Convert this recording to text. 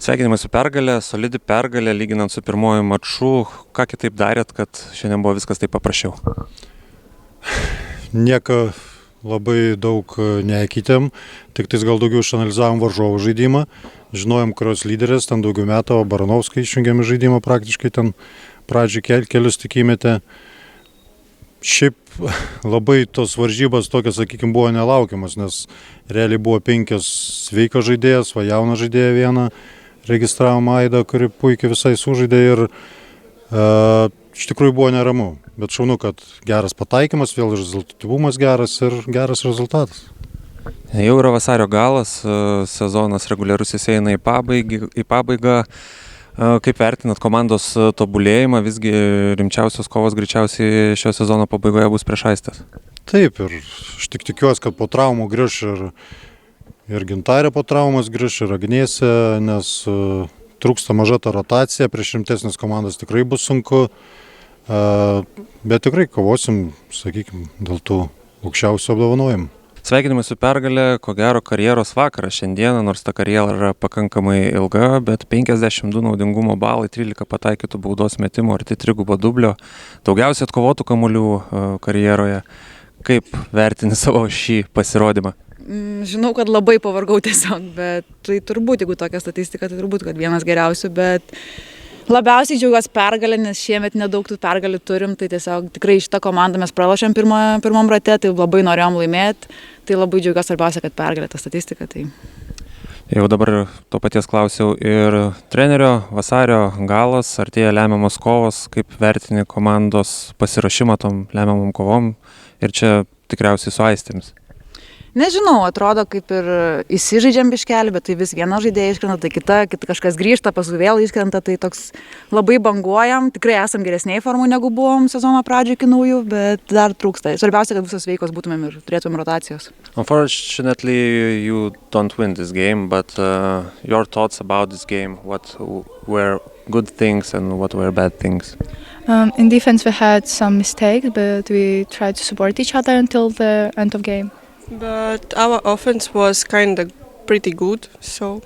Sveikinimai su pergalė, solidi pergalė, lyginant su pirmoju maču. Ką kitaip darėt, kad šiandien buvo viskas taip paprasčiau? Nieko labai daug nekeitėm, tik tais gal daugiau išanalizavom varžovų žaidimą. Žinojom, kurios lyderės, ten daugiau metų, o Baranovską išjungėm žaidimą praktiškai ten pradžiai kelius tik įmetė. Šiaip labai tos varžybos tokios, sakykime, buvo nelaukiamas, nes realiai buvo 5 sveikas žaidėjas, va jauną žaidėją vieną registravom Aidą, kuri puikiai visai sužaidė ir iš tikrųjų buvo neramu. Bet šaunu, kad geras pataikymas, vėl rezultatyvumas geras ir geras rezultatas. Jau yra vasario galas, sezonas reguliarusis eina į pabaigą. Kaip vertinat komandos tobulėjimą, visgi rimčiausios kovos greičiausiai šio sezono pabaigoje bus prieš Aistes? Taip, ir aš tik tikiuosi, kad po traumų grįš ir Gintarė po traumos grįž, ir Agniesė, nes trūksta maža ta rotacija, prieš rimtesnės komandas tikrai bus sunku, bet tikrai kovosim, sakykime, dėl tų aukščiausių apdovanojimų. Sveikinimai su pergalė, ko gero karjeros vakaras šiandieną, nors ta karjera yra pakankamai ilga, bet 52 naudingumo balai, 13 pataikytų baudos metimų, arti trigubo dublio, daugiausiai atkovotų kamuolių karjeroje. Kaip vertini savo šį pasirodymą? Žinau, kad labai pavargau tiesiog, bet tai turbūt, jeigu tokia statistika, tai turbūt, kad vienas geriausių, bet labiausiai džiaugiuosi pergalę, nes šiemet nedaug tų pergalių turim, tai tiesiog tikrai šitą komandą mes pralošėm pirmam rate, tai labai norėjom laimėti, tai labai džiaugiuosi, svarbiausia, kad pergalė ta statistika. Tai. Jau dabar to paties klausiau ir trenerio, vasario galas, artėja lemiamos kovos, kaip vertini komandos pasiruošimą tom lemiamom kovom ir čia tikriausiai su Aistėmis. Nežinau, atrodo kaip ir įsižaidžiam biškelį, bet tai vis viena žaidėja iškrenta, tai kita kažkas grįžta, paskui vėl iškrenta, tai toks labai banguojam, tikrai esam geresniai formų negu buvom sezono pradžioje iki naujų, bet dar trūksta. Svarbiausia, kad visos veikos būtumėm ir turėtumėm rotacijos. Unfortunately, you don't win this game, but your thoughts about this game, what were good things and what were bad things? In defense we had some mistakes, but we tried to support each other until the end of game. But our offense was kind of pretty good, so